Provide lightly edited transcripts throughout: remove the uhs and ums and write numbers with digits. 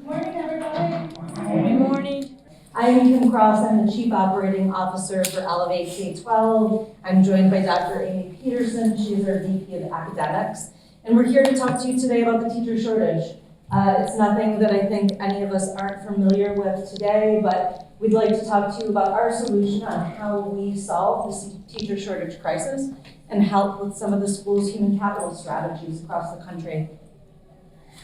Morning, everybody. Good morning. I'm Kim Kross. I'm the Chief Operating Officer for Elevate K-12. I'm joined by Dr. Amy Peterson. She is our VP of Academics. And we're here to talk to you today about the teacher shortage. It's nothing that I think any of us aren't familiar with today, but we'd like to talk to you about our solution on how we solve this teacher shortage crisis and help with some of the school's human capital strategies across the country.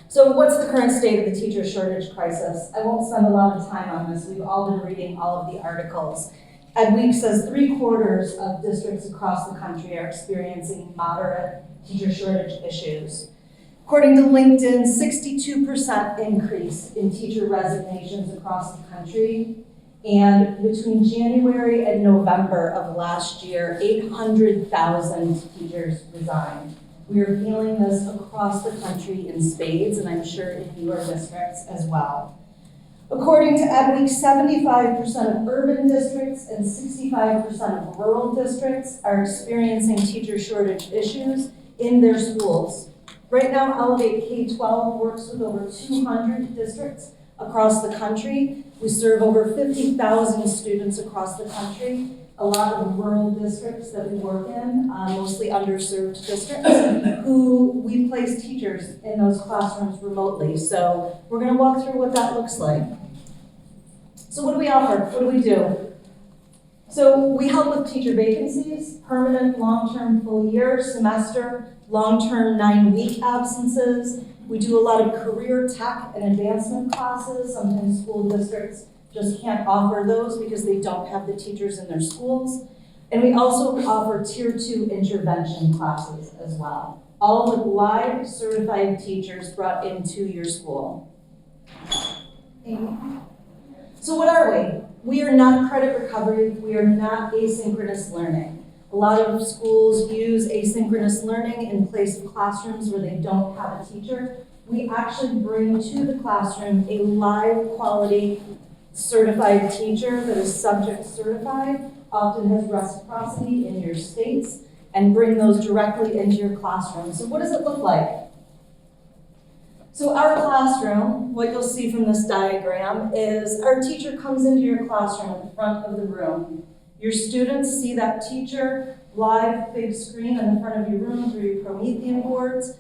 So what's the current state of the teacher shortage crisis? I won't spend a lot of time on this. We've all been reading all of the articles. Ed Week says 3/4 of districts across the country are experiencing moderate teacher shortage issues. According to LinkedIn, 62% increase in teacher resignations across the country. And between January and November of last year, 800,000 teachers resigned. We are feeling this across the country in spades, and I'm sure in your districts as well. According to EdWeek, 75% of urban districts and 65% of rural districts are experiencing teacher shortage issues in their schools. Right now, Elevate K-12 works with over 200 districts across the country. We serve over 50,000 students across the country. A lot of rural districts that we work in, mostly underserved districts, who we place teachers in those classrooms remotely. So we're going to walk through what that looks like. So what do we offer? What do we do? So we help with teacher vacancies, permanent, long-term, full-year, semester, long-term 9-week absences. We do a lot of career tech and advancement classes. Sometimes school districts just can't offer those because they don't have the teachers in their schools. And we also offer Tier 2 intervention classes as well, all with live certified teachers brought into your school. So what are we? We are not credit recovery. We are not asynchronous learning. A lot of schools use asynchronous learning in place of classrooms where they don't have a teacher. We actually bring to the classroom a live quality certified teacher that is subject certified, often has reciprocity in your states, and bring those directly into your classroom. So what does it look like? So our classroom, what you'll see from this diagram, is our teacher comes into your classroom at the front of the room. Your students see that teacher live, big screen in the front of your room through your Promethean boards.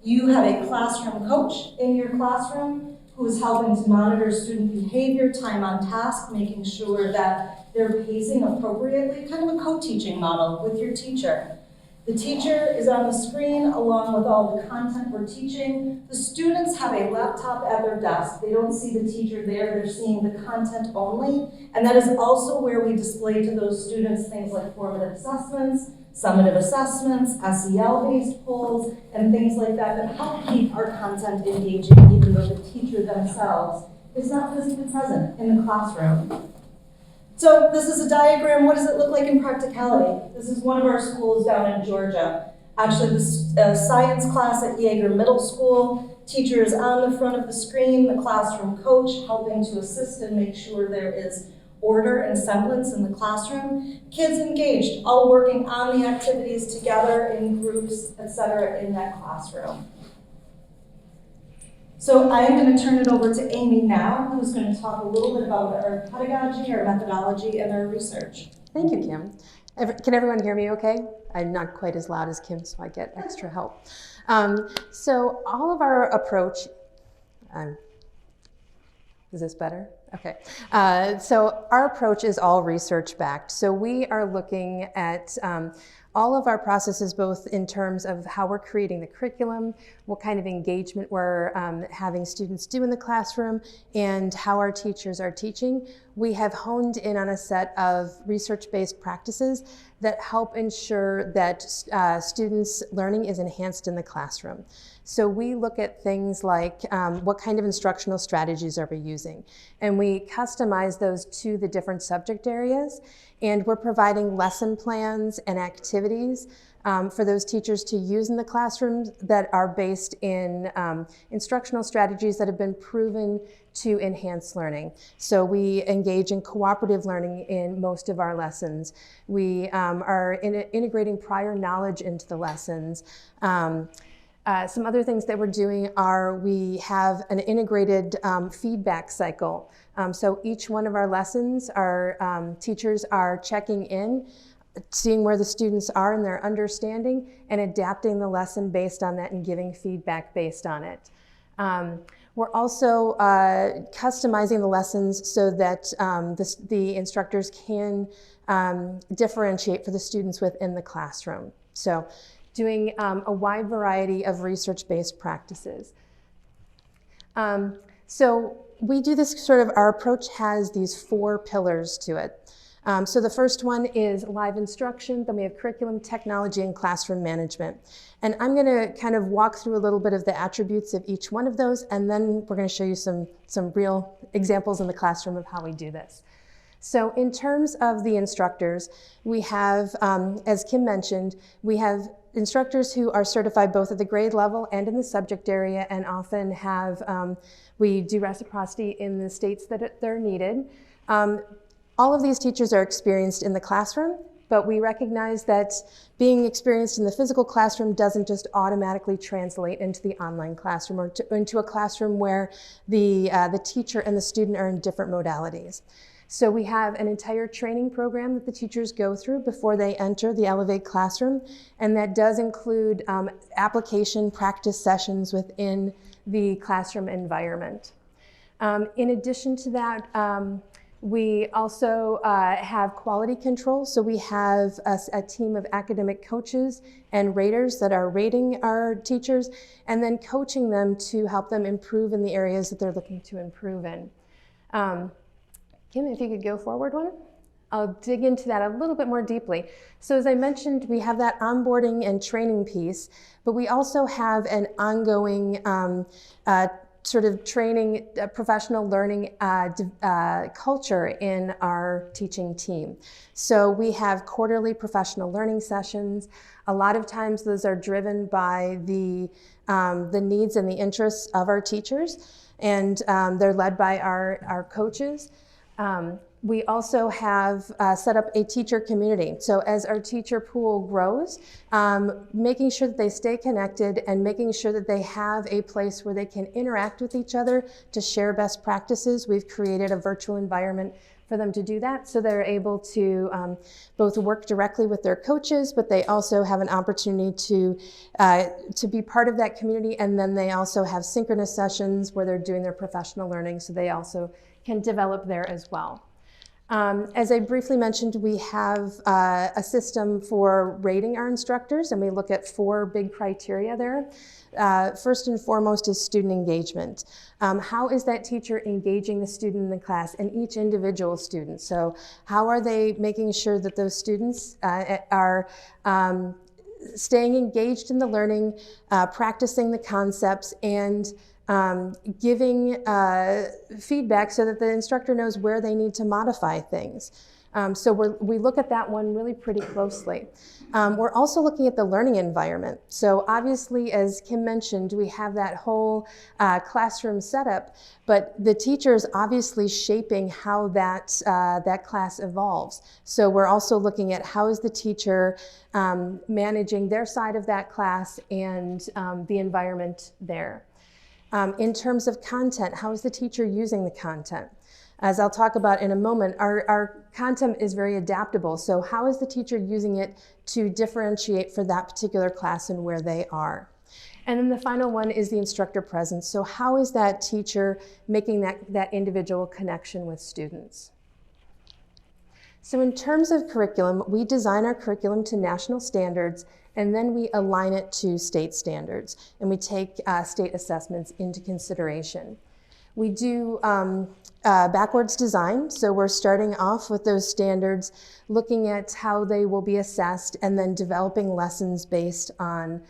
You have a classroom coach in your classroom who is helping to monitor student behavior, time on task, making sure that they're pacing appropriately, kind of a co-teaching model with your teacher. The teacher is on the screen along with all the content we're teaching. The students have a laptop at their desk. They don't see the teacher there, they're seeing the content only. And that is also where we display to those students things like formative assessments, summative assessments, SEL-based polls, and things like that that help keep our content engaging even though the teacher themselves is not physically present in the classroom. So this is a diagram. What does it look like in practicality? This is one of our schools down in Georgia. Actually, this science class at Yeager Middle School. Teacher is on the front of the screen, the classroom coach helping to assist and make sure there is order and semblance in the classroom. Kids engaged, all working on the activities together in groups, etc. in that classroom. So I'm going to turn it over to Amy now, who's going to talk a little bit about our pedagogy, our methodology, and our research. Thank you, Kim. Can everyone hear me okay? I'm not quite as loud as Kim, so I get extra help. So all of our approach, is this better? Okay. So our approach is all research-backed. So we are looking at all of our processes, both in terms of how we're creating the curriculum, what kind of engagement we're having students do in the classroom, and how our teachers are teaching. We have honed in on a set of research-based practices that help ensure that students' learning is enhanced in the classroom. So we look at things like what kind of instructional strategies are we using, and we customize those to the different subject areas, and we're providing lesson plans and activities for those teachers to use in the classrooms that are based in instructional strategies that have been proven to enhance learning. So we engage in cooperative learning in most of our lessons. We are integrating prior knowledge into the lessons. Some other things that we're doing are we have an integrated feedback cycle. So each one of our lessons, our teachers are checking in, seeing where the students are in their understanding, and adapting the lesson based on that and giving feedback based on it. We're also customizing the lessons so that the instructors can differentiate for the students within the classroom. So doing a wide variety of research-based practices. So we do this our approach has these 4 pillars to it. So the first one is live instruction, then we have curriculum, technology, and classroom management. And I'm gonna kind of walk through a little bit of the attributes of each one of those, and then we're gonna show you some real examples in the classroom of how we do this. So in terms of the instructors, we have, as Kim mentioned, we have instructors who are certified both at the grade level and in the subject area, and often have, we do reciprocity in the states that they're needed. All of these teachers are experienced in the classroom, but we recognize that being experienced in the physical classroom doesn't just automatically translate into the online classroom or into a classroom where the teacher and the student are in different modalities. So we have an entire training program that the teachers go through before they enter the Elevate classroom, and that does include application practice sessions within the classroom environment. In addition to that, we also have quality control. So we have a team of academic coaches and raters that are rating our teachers and then coaching them to help them improve in the areas that they're looking to improve in. Kim, if you could go forward one. I'll dig into that a little bit more deeply. So as I mentioned, we have that onboarding and training piece, but we also have an ongoing sort of training, professional learning culture in our teaching team. So we have quarterly professional learning sessions. A lot of times those are driven by the needs and the interests of our teachers, and they're led by our coaches. We also have set up a teacher community. So as our teacher pool grows, making sure that they stay connected and making sure that they have a place where they can interact with each other to share best practices. We've created a virtual environment for them to do that, so they're able to both work directly with their coaches, but they also have an opportunity to be part of that community, and then they also have synchronous sessions where they're doing their professional learning, so they also can develop there as well. As I briefly mentioned, we have a system for rating our instructors, and we look at 4 big criteria there. First and foremost is student engagement. How is that teacher engaging the student in the class and each individual student? So how are they making sure that those students are staying engaged in the learning, practicing the concepts, and giving feedback so that the instructor knows where they need to modify things. So we look at that one really pretty closely. We're also looking at the learning environment. So obviously, as Kim mentioned, we have that whole classroom setup, but the teacher is obviously shaping how that class evolves. So we're also looking at how is the teacher managing their side of that class and the environment there. In terms of content, how is the teacher using the content? As I'll talk about in a moment, our content is very adaptable. So how is the teacher using it to differentiate for that particular class and where they are? And then the final one is the instructor presence. So how is that teacher making that individual connection with students? So in terms of curriculum, we design our curriculum to national standards, and then we align it to state standards, and we take state assessments into consideration. We do backwards design, so we're starting off with those standards, looking at how they will be assessed, and then developing lessons based on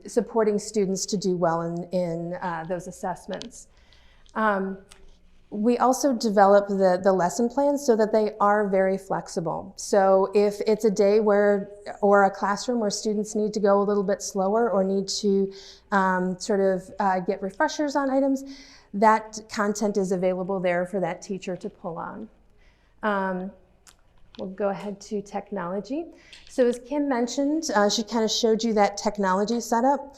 supporting students to do well in those assessments. We also develop the lesson plans so that they are very flexible. So if it's a day or a classroom where students need to go a little bit slower or need to get refreshers on items, that content is available there for that teacher to pull on. we'll go ahead to technology. So as Kim mentioned, she kind of showed you that technology setup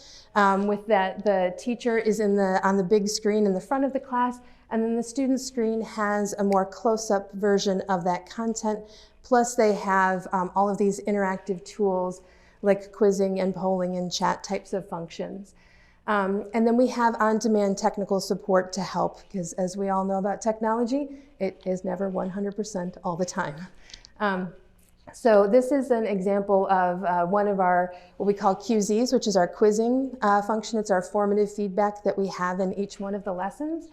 with that the teacher is on the big screen in the front of the class, and then the student screen has a more close-up version of that content. Plus they have all of these interactive tools like quizzing and polling and chat types of functions. And then we have on-demand technical support to help, because as we all know about technology, it is never 100% all the time. So this is an example of one of our, what we call QZs, which is our quizzing function. It's our formative feedback that we have in each one of the lessons.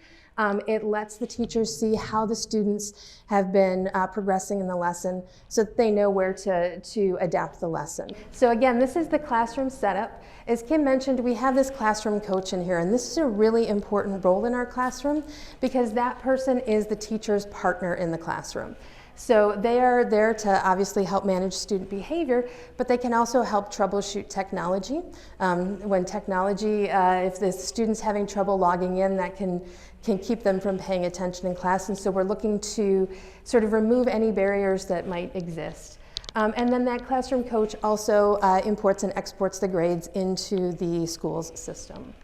It lets the teachers see how the students have been progressing in the lesson so that they know where to adapt the lesson. So again, this is the classroom setup. As Kim mentioned, we have this classroom coach in here, and this is a really important role in our classroom because that person is the teacher's partner in the classroom. So they are there to obviously help manage student behavior, but they can also help troubleshoot technology. When technology, if the student's having trouble logging in, that can keep them from paying attention in class. And so we're looking to sort of remove any barriers that might exist. And then that classroom coach also imports and exports the grades into the school's system.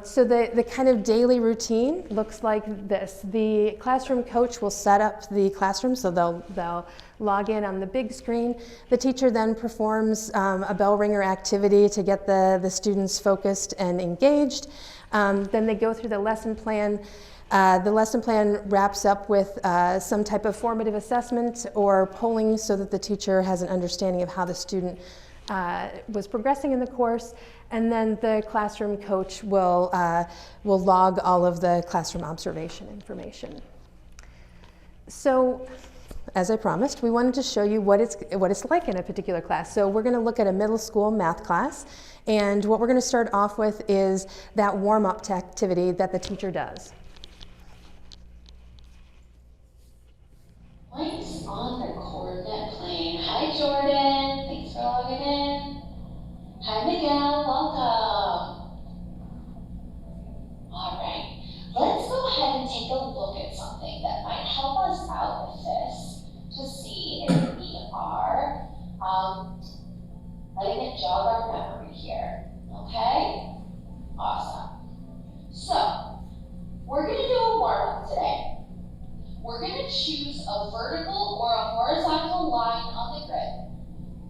So the kind of daily routine looks like this. The classroom coach will set up the classroom, so they'll log in on the big screen. The teacher then performs a bell ringer activity to get the students focused and engaged. Then they go through the lesson plan. The lesson plan wraps up with some type of formative assessment or polling so that the teacher has an understanding of how the student was progressing in the course. And then the classroom coach will log all of the classroom observation information. So, as I promised, we wanted to show you what it's like in a particular class. So we're going to look at a middle school math class. And what we're going to start off with is that warm-up activity that the teacher does. Points on the coordinate plane. Hi, Jordan. Thanks for logging in. Hi, Miguel. Welcome. All right. Let's go ahead and take a look at something that might help us out with this to see if we are letting it jog our memory here. Okay? Awesome. So, we're going to do a warm-up today. We're going to choose a vertical or a horizontal line on the grid.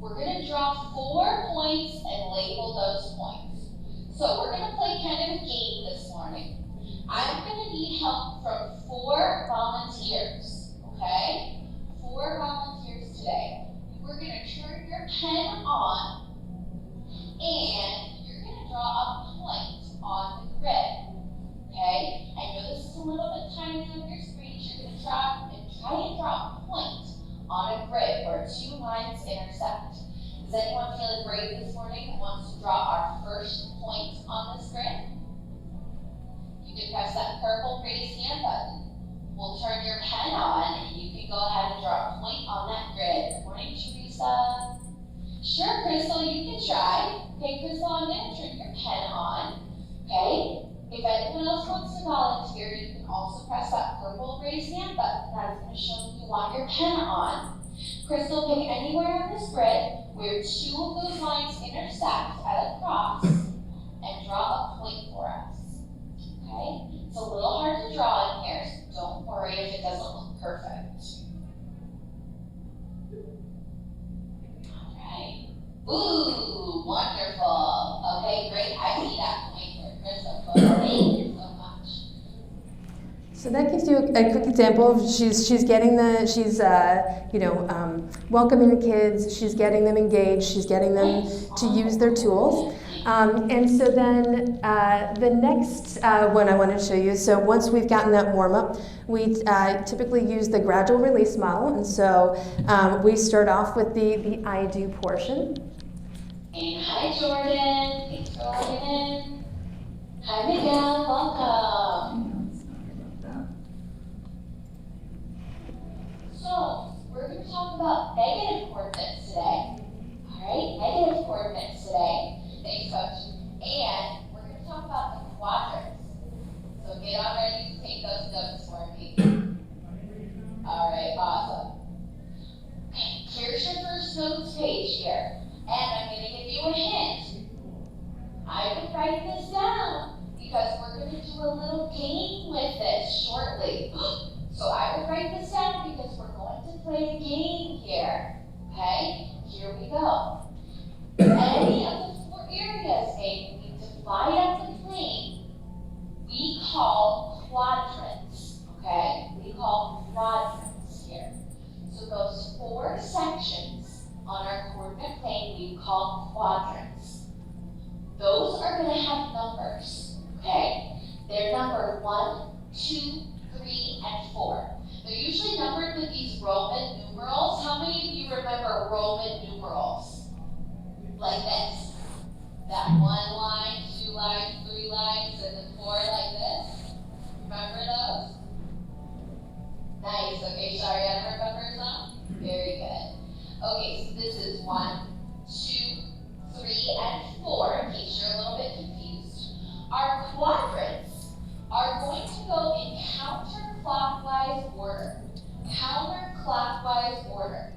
We're going to draw 4 points and label those points. So we're going to play kind of a game this morning. I'm going to need help from 4 volunteers, okay? 4 volunteers today. We're going to turn your pen on and you're going to draw a point on the grid, okay? I know this is a little bit tiny on your screen. You're going to try and draw a point on a grid where 2 lines intersect. Does anyone feeling brave this morning and wants to draw our first point on this grid? You can press that purple raise hand button. We'll turn your pen on and you can go ahead and draw a point on that grid. Good morning, Teresa. Sure, Crystal, you can try. Okay, Crystal, I'm going to turn your pen on. Okay? If anyone else wants to volunteer, you can also press that purple raise hand button. That's going to show that you want your pen on. Crystal, pick anywhere on this grid where 2 of those lines intersect at a cross and draw a point for us. Okay? It's a little hard to draw in here, so don't worry if it doesn't look perfect. All right. Ooh, wonderful. Okay, great. I see that point there, Crystal. Thank you so much. So that gives you a quick example. She's getting welcoming the kids. She's getting them engaged. She's getting them to use their tools. And so then the next one I want to show you. So once we've gotten that warm up, we typically use the gradual release model. And so we start off with the I do portion. And hi, Jordan. Thanks for logging in. Hi, Miguel. Welcome. So, we're going to talk about negative coordinates today. Alright, negative coordinates today. Thanks, Coach. And we're going to talk about the quadrants. So get on ready to take those notes for me. Alright, awesome. write this down because we're going to do a little game with this shortly. So I would write this down because we're going to play a game here. Okay, here we go. Any of the four areas, we divide up the plane, we call quadrants. Okay, we call quadrants here. So those four sections on our coordinate plane we call quadrants. Those are going to have numbers. Okay, they're number 1, 2, 3, and 4. They're usually numbered with these Roman numerals. How many of you remember Roman numerals? Like this. That 1 line, 2 lines, 3 lines, and then 4 like this. Remember those? Nice. Okay, Shariana remembers them? Very good. Okay, so this is 1, 2, 3, and 4, in case you're a little bit confused. Our quadrants are going to go in counterclockwise order. Counterclockwise order.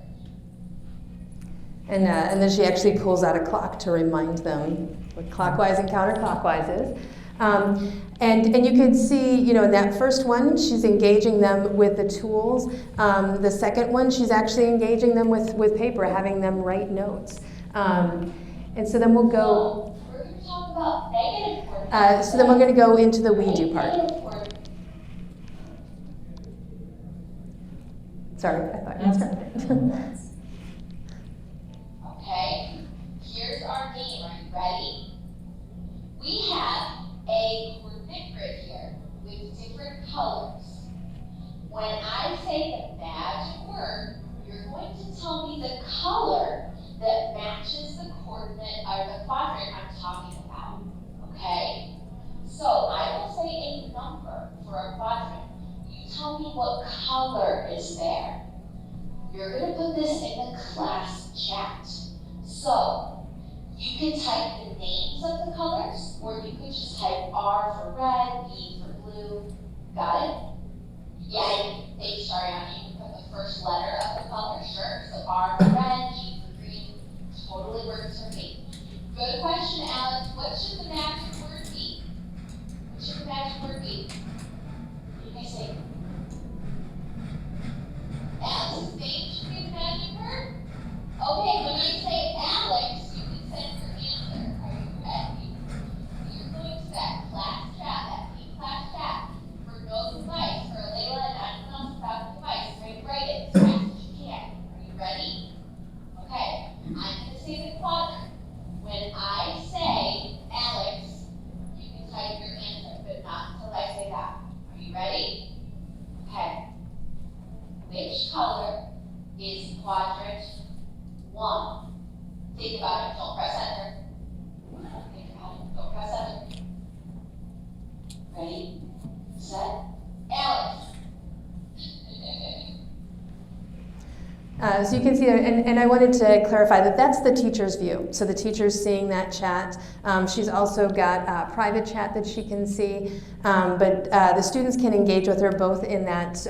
And then she actually pulls out a clock to remind them what clockwise and counterclockwise is. And you could see, you know, in that first one, she's engaging them with the tools. The second one, she's actually engaging them with paper, having them write notes. And so then we'll go. We're going to talk about negative coordinates. So then we're going to go into the we do part. Sorry, I thought you started. Okay, here's our game. Are you ready? We have a coordinate grid here with different colors. When I say the magic word, you're going to tell me the color that matches the coordinate or the quadrant I'm talking about. Okay? So I will say a number for a quadrant. You tell me what color is there. You're going to put this in the class chat. So you can type the names of the colors, or you could just type R for red, B for blue. Got it? Yeah, thanks, Shariana. You can put the first letter of the color, sure. So R for red, G for green. Totally works for me. Good question, Alex. What should the magic word be? What should the magic word be? What do you guys think? Alex's name should be the magic word? Okay, when I say Alex, you can send your answer. Are you ready? You're going to that class chat, that team class chat, for no device, for Layla and anyone else without a device. Write it as fast as you can. Are you ready? Okay, I'm going to say the quadrant. When I say Alex, you can type your answer, but not until I say that. Are you ready? Okay. Which color is quadrant 1? Think about it. Don't press enter. Think about it. Don't press enter. Ready? Set? Alex. So you can see there, and I wanted to clarify that that's the teacher's view. So the teacher's seeing that chat. She's also got a private chat that she can see, but the students can engage with her both in that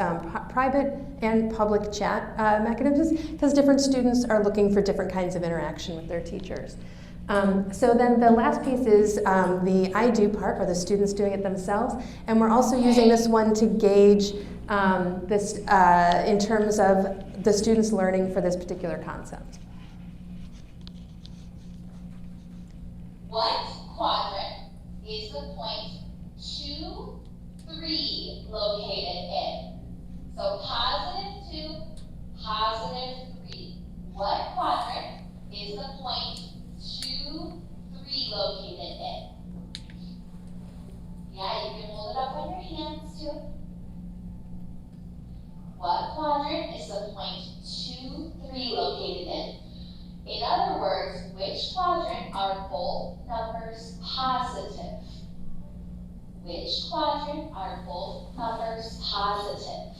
private and public chat mechanisms, because different students are looking for different kinds of interaction with their teachers. So then the last piece is the I do part, or the students doing it themselves, and we're also using this one to gauge this in terms of the students learning for this particular concept. What quadrant is the point 2, 3 located in? So positive 2, positive 3. What quadrant is the point 2, 3 located in? Yeah, you can hold it up on your hands too. What quadrant is the point 2, 3 located in? In other words, which quadrant are both numbers positive? Which quadrant are both numbers positive?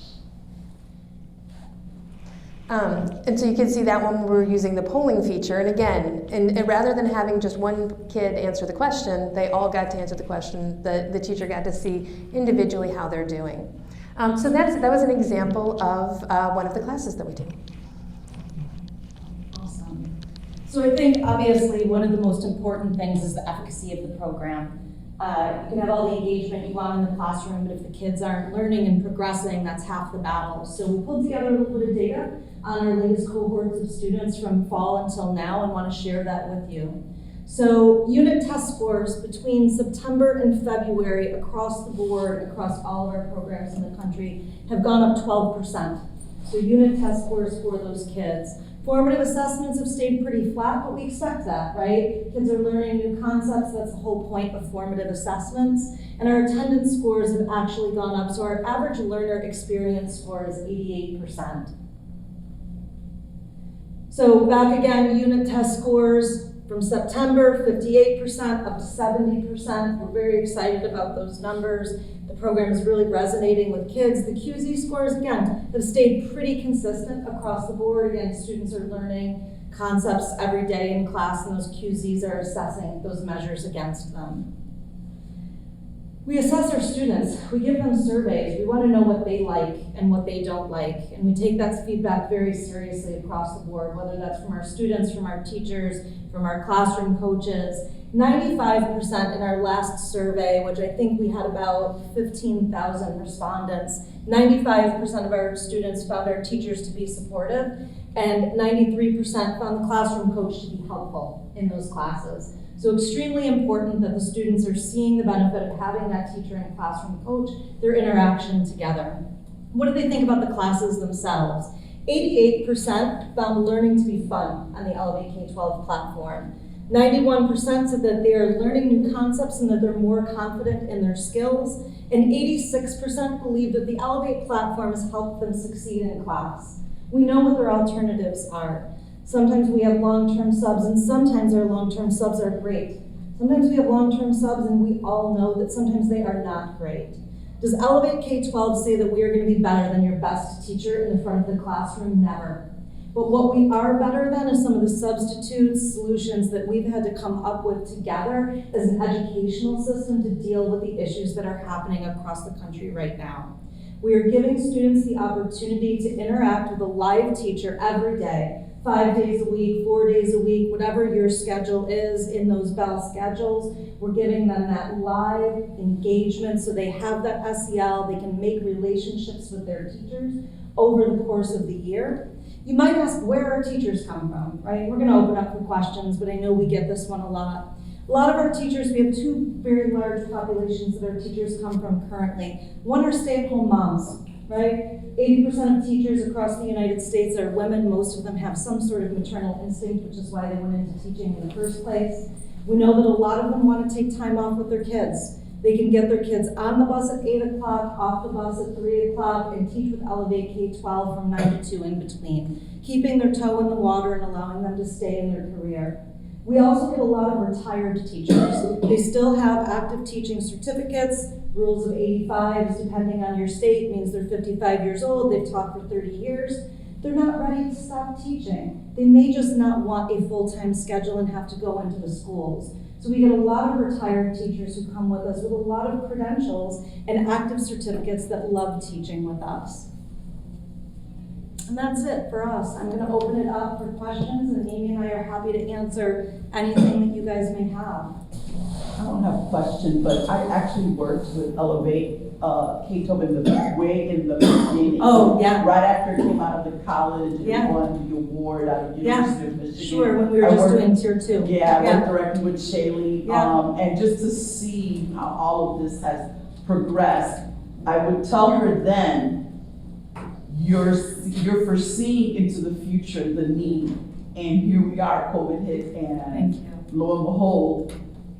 And so you can see that one we're using the polling feature, and again, and rather than having just one kid answer the question, they all got to answer the question. The teacher got to see individually how they're doing. So that was an example of one of the classes that we did. Awesome. So I think obviously one of the most important things is the efficacy of the program. You can have all the engagement you want in the classroom, but if the kids aren't learning and progressing, that's half the battle. So we pulled together a little bit of data on our latest cohorts of students from fall until now and want to share that with you. So unit test scores between September and February across the board, across all of our programs in the country, have gone up 12%. So unit test scores for those kids. Formative assessments have stayed pretty flat, but we expect that, right? Kids are learning new concepts, that's the whole point of formative assessments. And our attendance scores have actually gone up, so our average learner experience score is 88%. So back again, unit test scores from September, 58% up to 70%. We're very excited about those numbers. The program is really resonating with kids. The QZ scores, again, have stayed pretty consistent across the board. Again, students are learning concepts every day in class, and those QZs are assessing those measures against them. We assess our students. We give them surveys. We want to know what they like and what they don't like. And we take that feedback very seriously across the board, whether that's from our students, from our teachers, from our classroom coaches. 95% in our last survey, which I think we had about 15,000 respondents, 95% of our students found our teachers to be supportive, and 93% found the classroom coach to be helpful in those classes. So extremely important that the students are seeing the benefit of having that teacher and classroom coach, their interaction together. What do they think about the classes themselves? 88% found learning to be fun on the Elevate K-12 platform. 91% said that they are learning new concepts and that they're more confident in their skills. And 86% believe that the Elevate platform has helped them succeed in class. We know what their alternatives are. Sometimes we have long-term subs, and sometimes our long-term subs are great. Sometimes we have long-term subs, and we all know that sometimes they are not great. Does Elevate K-12 say that we are going to be better than your best teacher in the front of the classroom? Never. But what we are better than is some of the substitutes, solutions that we've had to come up with together as an educational system to deal with the issues that are happening across the country right now. We are giving students the opportunity to interact with a live teacher every day, 5 days a week, 4 days a week, whatever your schedule is in those Bell schedules. We're giving them that live engagement so they have that SEL, they can make relationships with their teachers over the course of the year. You might ask where our teachers come from, right? We're gonna open up for questions, but I know we get this one a lot. A lot of our teachers, we have two very large populations that our teachers come from currently. One are stay-at-home moms, right? 80% of teachers across the United States are women. Most of them have some sort of maternal instinct, which is why they went into teaching in the first place. We know that a lot of them want to take time off with their kids. They can get their kids on the bus at 8 o'clock, off the bus at 3 o'clock, and teach with Elevate K-12 from 9 to 2 in between, keeping their toe in the water and allowing them to stay in their career. We also get a lot of retired teachers. They still have active teaching certificates. Rules of 85s, depending on your state, means they're 55 years old, they've taught for 30 years. They're not ready to stop teaching. They may just not want a full-time schedule and have to go into the schools. So we get a lot of retired teachers who come with us with a lot of credentials and active certificates that love teaching with us. And that's it for us. I'm going to open it up for questions, and Amy and I are happy to answer anything that you guys may have. I don't have a question, but I actually worked with Elevate K-12 way in the beginning. Oh, yeah. Right after it came out of the college and Yeah. won the award out of University of Michigan. Sure, when we were just doing tier 2. Yeah, I worked directly with Shaylee. Yeah. And just to see how all of this has progressed, I would tell her then, you're foreseeing into the future the need. And here we are, COVID hit, and Thank you. lo and behold,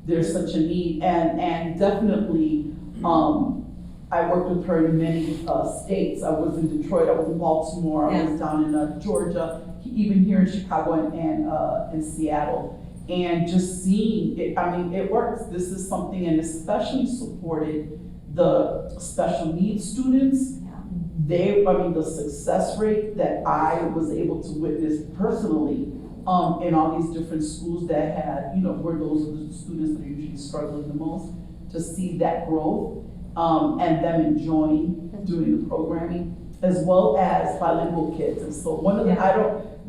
there's such a need, and definitely, I worked with her in many states. I was in Detroit, I was in Baltimore, I was down in Georgia, even here in Chicago and in Seattle. And just seeing it, I mean, it works. This is something, and especially supported the special needs students. The success rate that I was able to witness personally in all these different schools that had, where those are the students that are usually struggling the most, to see that growth and them enjoying doing the programming, as well as bilingual kids. And so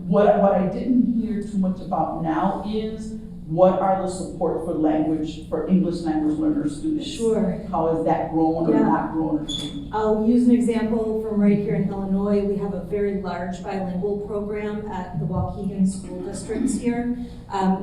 What I didn't hear too much about now is what are the support for language, for English language learner students? Sure. How has that grown or Yeah. not grown or changed? I'll use an example from right here in Illinois. We have a very large bilingual program at the Waukegan school districts here.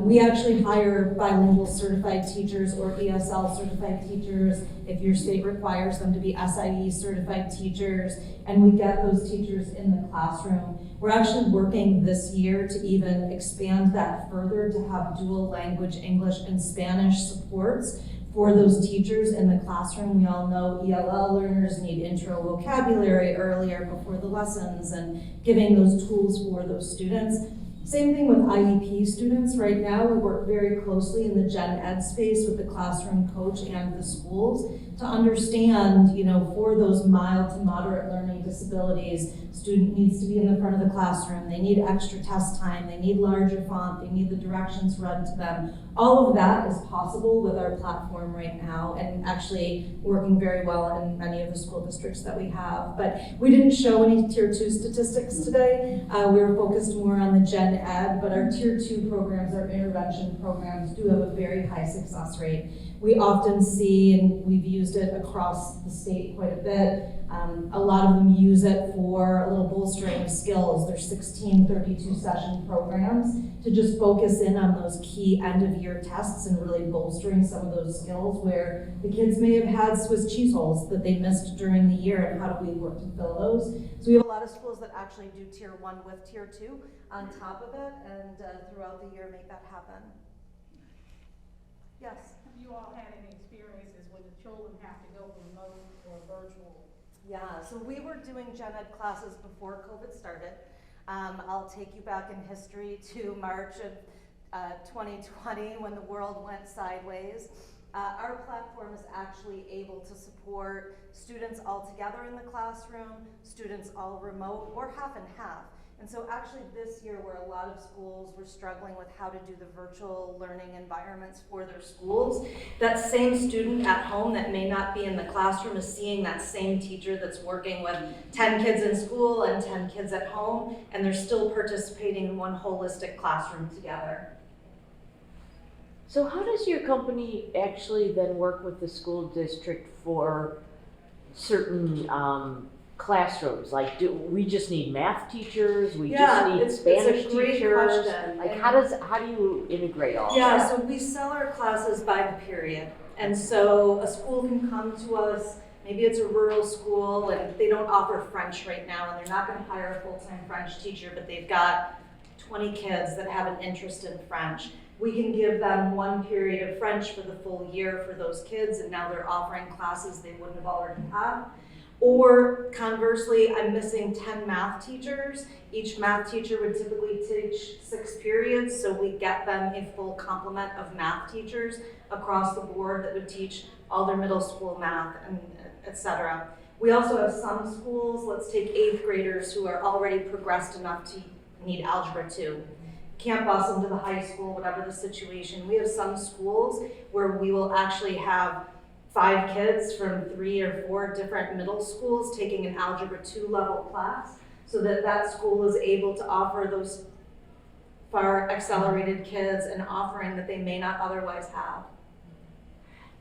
We actually hire bilingual certified teachers or ESL certified teachers if your state requires them to be SIE certified teachers, and we get those teachers in the classroom. We're actually working this year to even expand that further to have dual language English and Spanish supports for those teachers in the classroom. We all know ELL learners need intro vocabulary earlier before the lessons and giving those tools for those students. Same thing with IEP students. Right now, we work very closely in the gen ed space with the classroom coach and the schools to understand, for those mild to moderate learning disabilities, student needs to be in the front of the classroom, they need extra test time, they need larger font, they need the directions read to them. All of that is possible with our platform right now and actually working very well in many of the school districts that we have. But we didn't show any Tier 2 statistics today. We were focused more on the gen ed, but our Tier 2 programs, our intervention programs, do have a very high success rate. We often see, and we've used it across the state quite a bit, a lot of them use it for a little bolstering of skills. There's 16 32-session programs to just focus in on those key end-of-year tests and really bolstering some of those skills where the kids may have had Swiss cheese holes that they missed during the year, and how do we work to fill those. So we have a lot of schools that actually do Tier 1 with Tier 2 on top of it, and throughout the year make that happen. Yes? Have you all had any experiences when the children have to go remote or virtual? Yeah, so we were doing gen ed classes before COVID started. I'll take you back in history to March of 2020 when the world went sideways. Our platform is actually able to support students all together in the classroom, students all remote, or half and half. And so actually this year where a lot of schools were struggling with how to do the virtual learning environments for their schools, that same student at home that may not be in the classroom is seeing that same teacher that's working with 10 kids in school and 10 kids at home, and they're still participating in one holistic classroom together. So how does your company actually then work with the school district for certain classrooms? Like, do we just need math teachers? We just need Spanish it's a great teachers? question. Like, how do you integrate all that? Yeah, so we sell our classes by the period. And so a school can come to us, maybe it's a rural school and they don't offer French right now and they're not going to hire a full-time French teacher, but they've got 20 kids that have an interest in French. We can give them one period of French for the full year for those kids, and now they're offering classes they wouldn't have already had. Or conversely, I'm missing 10 math teachers. Each math teacher would typically teach 6 periods, so we get them a full complement of math teachers across the board that would teach all their middle school math, and etc. We also have some schools, let's take 8th graders who are already progressed enough to need Algebra 2. Can't bus them to the high school, whatever the situation. We have some schools where we will actually have 5 kids from 3 or 4 different middle schools taking an Algebra 2 level class, so that that school is able to offer those far accelerated kids an offering that they may not otherwise have.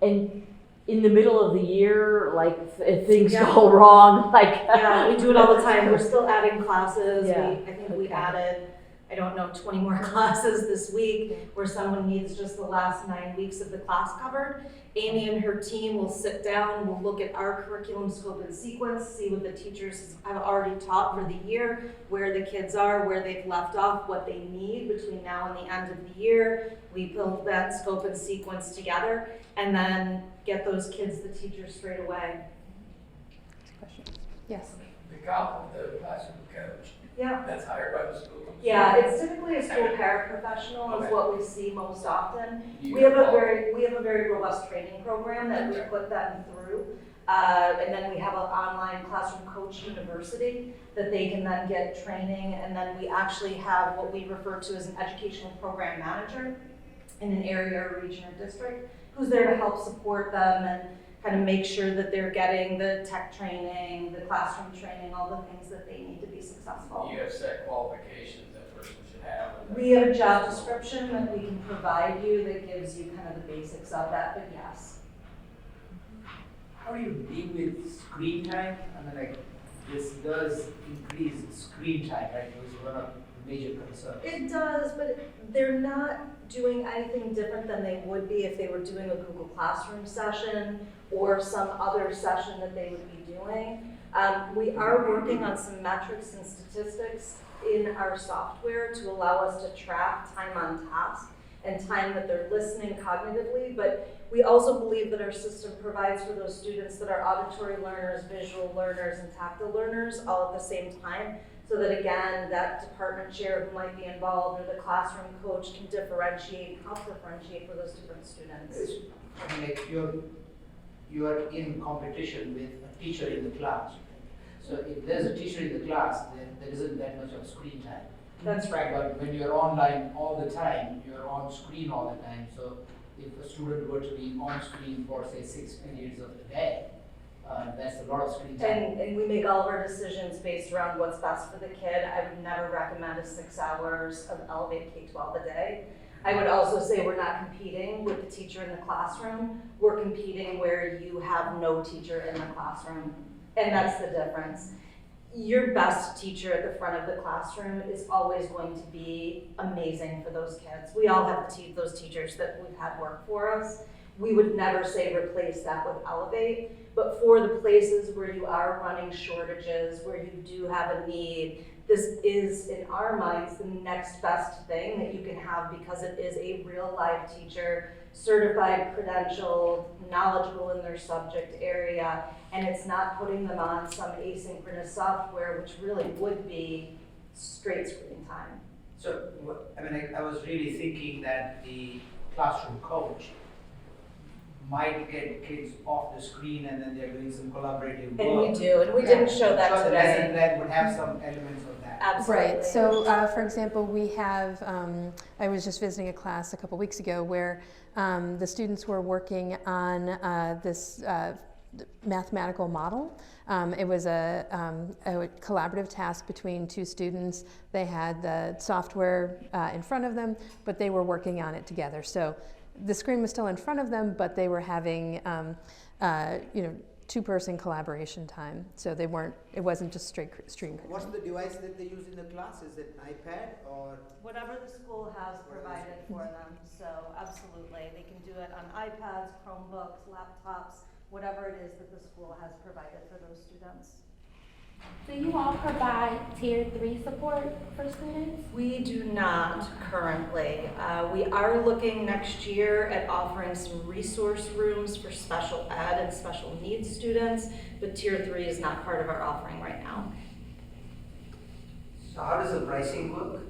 And in the middle of the year, like if things go wrong, like Yeah, we do it all the time. We're still adding classes. Yeah. I think we added, 20 more classes this week where someone needs just the last 9 weeks of the class covered. Amy and her team will sit down, we'll look at our curriculum scope and sequence, see what the teachers have already taught for the year, where the kids are, where they've left off, what they need between now and the end of the year. We build that scope and sequence together and then get those kids the teachers straight away. Yes. The classroom coach, Yeah. that's hired by the school. Yeah, it's typically a school paraprofessional is what we see most often. You We have a all- very robust training program that we put them through. And then we have an online classroom coach university that they can then get training. And then we actually have what we refer to as an educational program manager in an area or region or district who's there to help support them and kind of make sure that they're getting the tech training, the classroom training, all the things that they need to be successful. You have set qualifications that person should have. We have a job description that we can provide you that gives you kind of the basics of that, but yes. How do you deal with screen time? I mean, like, this does increase screen time, right? It was one of the major concerns. It does, but they're not doing anything different than they would be if they were doing a Google Classroom session or some other session that they would be doing. We are working on some metrics and statistics in our software to allow us to track time on task and time that they're listening cognitively, but we also believe that our system provides for those students that are auditory learners, visual learners, and tactile learners all at the same time, so that again, that department chair who might be involved or the classroom coach can differentiate, help differentiate for those different students. I mean, like, you are in competition with a teacher in the class. So if there's a teacher in the class, then there isn't that much of screen time. That's right. But when you're online all the time, you're on screen all the time. So if a student were to be on screen for say 6 periods of the day, that's a lot of screen time. And we make all of our decisions based around what's best for the kid. I would never recommend 6 hours of Elevate K-12 a day. I would also say we're not competing with the teacher in the classroom. We're competing where you have no teacher in the classroom. And that's the difference. Your best teacher at the front of the classroom is always going to be amazing for those kids. We all have those teachers that we've had work for us. We would never say replace that with Elevate, but for the places where you are running shortages, where you do have a need, this is, in our minds, the next best thing that you can have because it is a real live teacher, certified, credentialed, knowledgeable in their subject area, and it's not putting them on some asynchronous software, which really would be straight screen time. So, I mean, I was really thinking that the classroom coach might get kids off the screen and then they're doing some collaborative work. And we do, and we didn't show that So the today. lesson plan would have some elements of that. Absolutely. Right, so for example, we have, I was just visiting a class a couple weeks ago where the students were working on this mathematical model. It was a collaborative task between 2 students. They had the software in front of them, but they were working on it together. So the screen was still in front of them, but they were having, 2-person collaboration time. So they weren't, it wasn't just straight screen. What's the device that they use in the class? Is it an iPad or? Whatever the school has provided for them, so absolutely. They can do it on iPads, Chromebooks, laptops, whatever it is that the school has provided for those students. Do you all provide Tier 3 support for students? We do not currently. We are looking next year at offering some resource rooms for special ed and special needs students, but Tier 3 is not part of our offering right now. So how does the pricing work?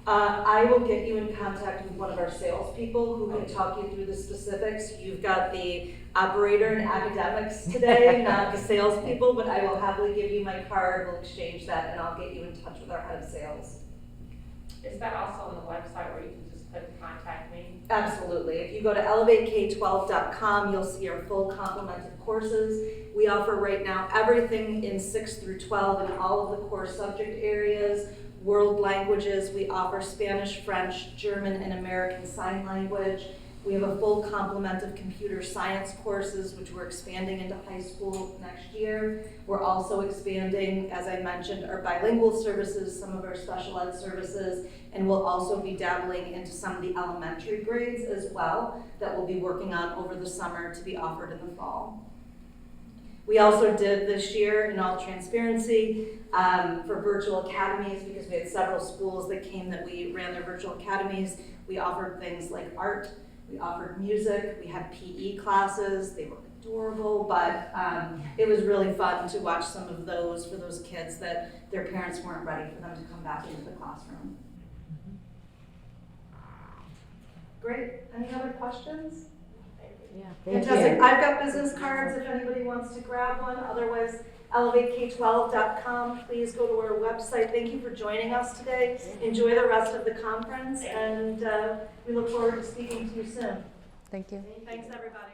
I will get you in contact with one of our salespeople who can talk you through the specifics. You've got the operator and academics today, not the salespeople, but I will happily give you my card, we'll exchange that, and I'll get you in touch with our head of sales. Is that also on the website where you can just click contact me? Absolutely. If you go to elevatek12.com, you'll see our full complement of courses. We offer right now everything in 6 through 12 in all of the core subject areas. World languages, we offer Spanish, French, German, and American Sign Language. We have a full complement of computer science courses, which we're expanding into high school next year. We're also expanding, as I mentioned, our bilingual services, some of our special ed services, and we'll also be dabbling into some of the elementary grades as well that we'll be working on over the summer to be offered in the fall. We also did this year, in all transparency, for virtual academies, because we had several schools that came that we ran their virtual academies. We offered things like art, we offered music, we had PE classes. They were adorable, but it was really fun to watch some of those for those kids that their parents weren't ready for them to come back into the classroom. Great, any other questions? Yeah, thank Fantastic. you. I've got business cards if anybody wants to grab one. Otherwise, elevatek12.com. Please go to our website. Thank you for joining us today. Enjoy the rest of the conference, and we look forward to speaking to you soon. Thank you. Thanks, everybody.